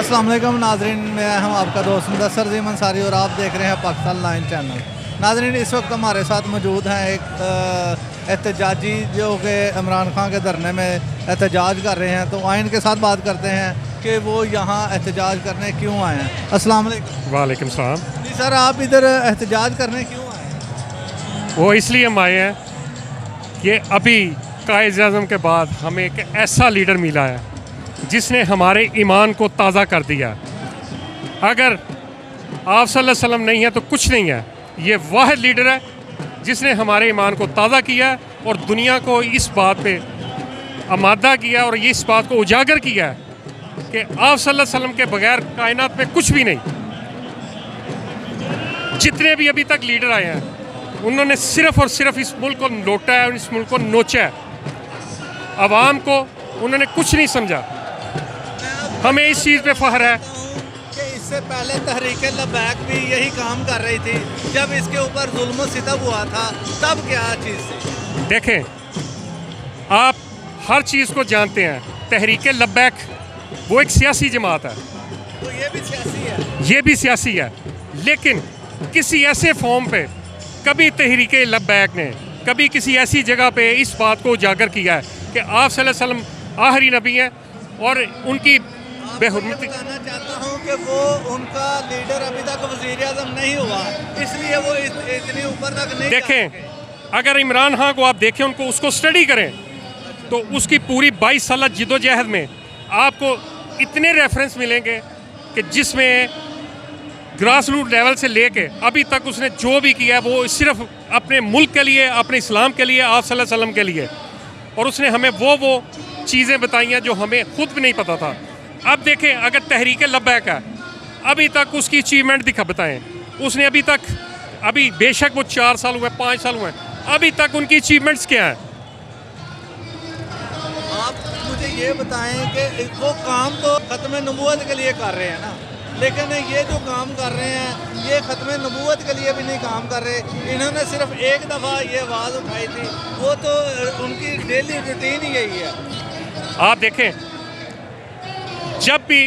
अस्सलाम वालेकुम नाजरीन, मैं हम आपका दोस्त मुदस्सर ज़ीम अंसारी और आप देख रहे हैं पाकिस्तान लाइन चैनल। नाजरीन, इस वक्त हमारे साथ मौजूद हैं एक एहतजाजी जो कि इमरान खान के धरने में एहतजाज कर रहे हैं। तो आइन के साथ बात करते हैं कि वो यहाँ एहतजाज करने क्यों आए हैं। अस्सलाम वालेकुम। वालेकुम सलाम। जी सर, आप इधर एहतजाज करने क्यों आए हैं? वो इसलिए हम आए हैं कि अभी कायद-ए-आज़म के बाद हमें एक ऐसा लीडर मिला है जिसने हमारे ईमान को ताज़ा कर दिया। अगर आप सल्लल्लाहु अलैहि वसल्लम नहीं है तो कुछ नहीं है। ये वाहिद लीडर है जिसने हमारे ईमान को ताज़ा किया और दुनिया को इस बात पे आमादा किया और ये इस बात को उजागर किया है कि आप सल्लल्लाहु अलैहि वसल्लम के बगैर कायनात में कुछ भी नहीं। जितने भी अभी तक लीडर आए हैं उन्होंने सिर्फ़ और सिर्फ इस मुल्क को लौटा है और इस मुल्क को नोचा है। आवाम को उन्होंने कुछ नहीं समझा। हमें इस चीज़ पे फ़ख्र है कि इससे पहले तहरीक लबैक भी यही काम कर रही थी। जब इसके ऊपर जुल्म सितम हुआ था तब क्या चीज़ थी? देखें, आप हर चीज़ को जानते हैं। तहरीक लबैक वो एक सियासी जमात है, तो ये भी सियासी है। ये भी सियासी है, लेकिन किसी ऐसे फॉर्म पे कभी तहरीक लबैक ने कभी किसी ऐसी जगह पे इस बात को उजागर किया है कि आप सल्लल्लाहु अलैहि वसल्लम आखिरी नबी हैं और उनकी बेहुरमती। बताना चाहता हूँ कि वो उनका लीडर अभी तक वज़ीर आज़म नहीं हुआ, इसलिए वो इतनी ऊपर तक नहीं। देखें, अगर इमरान खान को आप देखें, उनको उसको स्टडी करें तो उसकी पूरी 22 साल जिदोजहद में आपको इतने रेफरेंस मिलेंगे कि जिसमें ग्रास रूट लेवल से लेके अभी तक उसने जो भी किया है वो सिर्फ अपने मुल्क के लिए, अपने इस्लाम के लिए, आप सल्लल्लाहु अलैहि वसल्लम के लिए। और उसने हमें वो चीज़ें बताई हैं जो हमें खुद भी नहीं पता था। अब देखें, अगर तहरीक लबैक है, अभी तक उसकी अचीवमेंट बताएं। उसने अभी बेशक वो 4 साल हुए, 5 साल हुए, अभी तक उनकी अचीवमेंट्स क्या हैं? आप मुझे ये बताएं कि वो काम तो ख़त्म नबूवत के लिए कर रहे हैं ना, लेकिन ये जो काम कर रहे हैं ये ख़त्म नबूवत के लिए भी नहीं काम कर रहे। इन्होंने सिर्फ एक दफ़ा ये आवाज़ उठाई थी, वो तो उनकी डेली रूटीन ही यही है। आप देखें, जब भी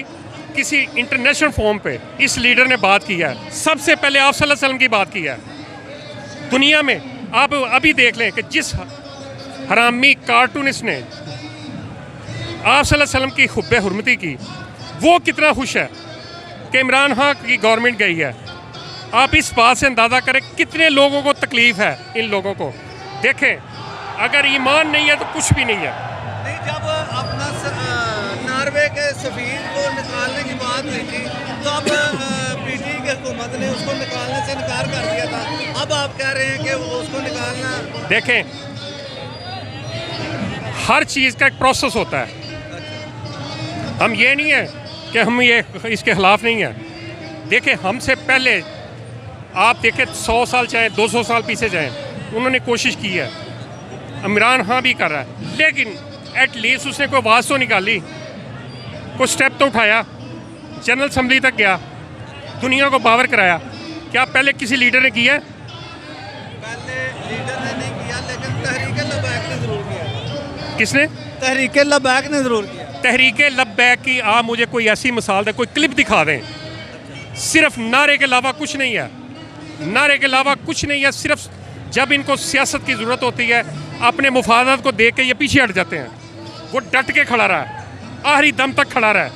किसी इंटरनेशनल फोरम पे इस लीडर ने बात किया है, सबसे पहले आप सल्लल्लाहु अलैहि वसल्लम की बात किया है। दुनिया में आप अभी देख लें कि जिस हरामी कार्टूनिस्ट ने आप सल्लल्लाहु अलैहि वसल्लम की हुब्बे हुर्मती की, वो कितना खुश है कि इमरान खान की गवर्नमेंट गई है। आप इस बात से अंदाज़ा करें कितने लोगों को तकलीफ़ है। इन लोगों को देखें, अगर ईमान नहीं है तो कुछ भी नहीं है। नहीं, जब अपना नॉर्वे के सफ़ीर को निकालने की बात हुई थी तो अब पीटी की हुकूमत ने उसको निकालने से इनकार कर दिया था। अब आप कह रहे हैं कि वो उसको निकालना। देखें, हर चीज़ का एक प्रोसेस होता है। हम ये नहीं है कि हम ये इसके ख़िलाफ़ नहीं हैं। देखें, हमसे पहले आप देखें 100 साल चाहे 200 साल पीछे जाएं, उन्होंने कोशिश की है। इमरान खान भी कर रहा है, लेकिन एटलीस्ट उसने कोई आवाज़ तो निकाली, कोई स्टेप तो उठाया, जनरल असम्बली तक गया, दुनिया को बावर कराया। क्या पहले किसी लीडर ने किया? पहले लीडर ने नहीं किया, लेकिन तहरीक लबैक ने ज़रूर किया। किसने? तहरीक लबैक ने ज़रूर किया। तहरीक लबैक की आप मुझे कोई ऐसी मिसाल दें, कोई क्लिप दिखा दें। सिर्फ नारे के अलावा कुछ नहीं है, नारे के अलावा कुछ नहीं है। सिर्फ जब इनको सियासत की ज़रूरत होती है, अपने मुफादात को देख के ये पीछे हट जाते हैं। वो डट के खड़ा रहा है, आखिरी दम तक खड़ा रहा है,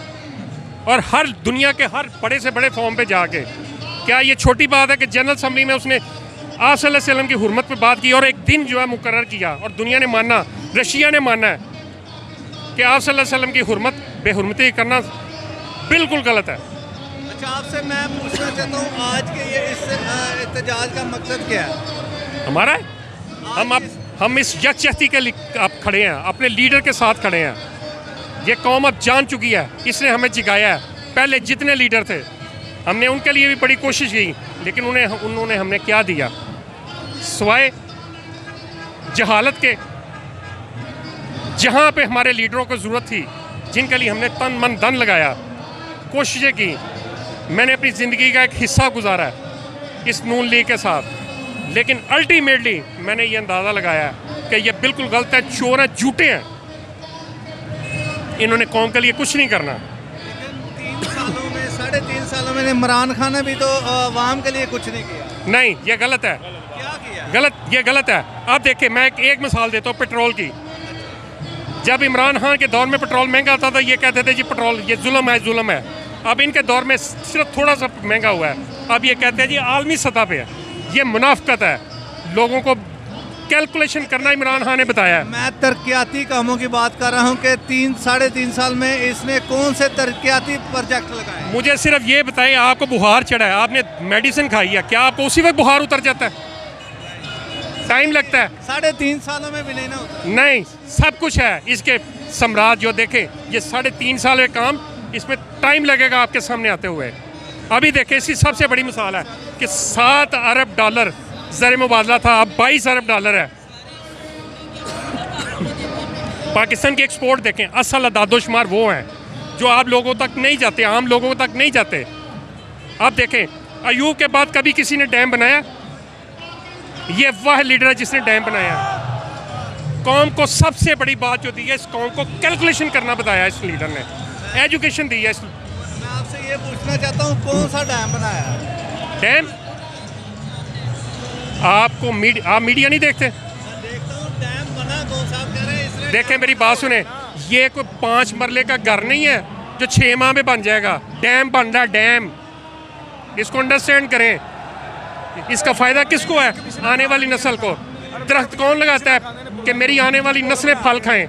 और हर दुनिया के हर बड़े से बड़े फॉर्म पे जाके। क्या ये छोटी बात है कि जनरल असम्बली में उसने आप सल्लल्लाहु अलैहि वसल्लम की हुर्मत पे बात की और एक दिन जो है मुकर्रर किया, और दुनिया ने माना, रशिया ने माना है कि आप सल्लल्लाहु अलैहि वसल्लम की हुर्मत बेहुरमती करना बिल्कुल गलत है। अच्छा, आपसे मैं पूछना चाहता हूँ, आज के ये इस एहतजाज का मकसद क्या है हमारा? हम इस यकजहती के लिए आप खड़े हैं, अपने लीडर के साथ खड़े हैं। ये कौम अब जान चुकी है, इसने हमें जिगाया है। पहले जितने लीडर थे हमने उनके लिए भी बड़ी कोशिश की, लेकिन उन्होंने हमने क्या दिया सिवाय जहालत के। जहाँ पे हमारे लीडरों को ज़रूरत थी, जिनके लिए हमने तन मन धन लगाया, कोशिशें की, मैंने अपनी ज़िंदगी का एक हिस्सा गुजारा है इस नून लीग के साथ, लेकिन अल्टीमेटली मैंने ये अंदाज़ा लगाया कि ये बिल्कुल गलत है, चोर हैं, झूठे हैं, इन्होंने कौम के लिए कुछ नहीं करना। लेकिन 3 3 सालों में 3.5 सालों में इमरान खान ने भी तो अवाम के लिए कुछ नहीं किया। नहीं, ये गलत है, क्या किया? ये गलत है। आप देखिए, मैं एक मिसाल देता हूँ पेट्रोल की। जब इमरान खान के दौर में पेट्रोल महंगा था तो ये कहते थे जी पेट्रोल ये जुल्म है। अब इनके दौर में सिर्फ थोड़ा सा महंगा हुआ है, अब ये कहते हैं जी आलमी सतह पे है। ये मुनाफकत है, लोगों को कैलकुलेशन करना इमरान खान ने बताया है। मैं तरक्याती कामों की बात कर रहा हूँ कि 3-3.5 साल में इसने कौन से तरक्याती प्रोजेक्ट लगाए? मुझे सिर्फ ये बताएं, आपको बुखार चढ़ा है, आपने मेडिसिन खाई है, क्या आपको उसी वक्त बुखार उतर जाता है? टाइम लगता है। 3.5 सालों में भी नहीं ना होता। नहीं, सब कुछ है इसके सम्राट। जो देखें ये 3.5 साल में काम, इसमें टाइम लगेगा आपके सामने आते हुए। अभी देखें, इसकी सबसे बड़ी मिसाल है कि 7 अरब डॉलर ज़र मुबादला था, अब 22 अरब डॉलर है। पाकिस्तान की एक्सपोर्ट देखें, असल अदादोशुमार वो हैं जो आप लोगों तक नहीं जाते, आम लोगों तक नहीं जाते। आप देखें, अयूब के बाद कभी किसी ने डैम बनाया? ये वह लीडर है जिसने डैम बनाया। कौम को सबसे बड़ी बात जो दी है, इस कौम को कैलकुलेशन करना बताया इस लीडर ने, एजुकेशन दी है। मैं आपसे ये पूछना चाहता हूँ, कौन सा डैम बनाया है? डैम आपको आप मीडिया नहीं देखते? मैं देखता हूँ डैम बना कौन सा, कह रहे हैं इसने। देखें मेरी बात सुने, ये कोई 5 मरले का घर नहीं है जो 6 माह में बन जाएगा। डैम बन रहा है, डैम। इसको अंडरस्टैंड करें। इसका फ़ायदा किसको है? आने वाली नस्ल को। दरख्त कौन लगाता है कि मेरी आने वाली नस्लें फल खाएं?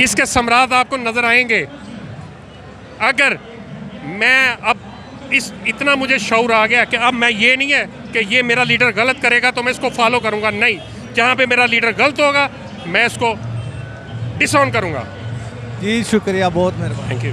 इसके सम्राट आपको नज़र आएंगे। अगर मैं अब इतना मुझे शऊर आ गया कि अब मैं ये नहीं है कि ये मेरा लीडर गलत करेगा तो मैं इसको फॉलो करूँगा, नहीं। जहाँ पे मेरा लीडर गलत होगा मैं इसको डिसऑन करूँगा। जी शुक्रिया, बहुत मेहरबानी। Thank you.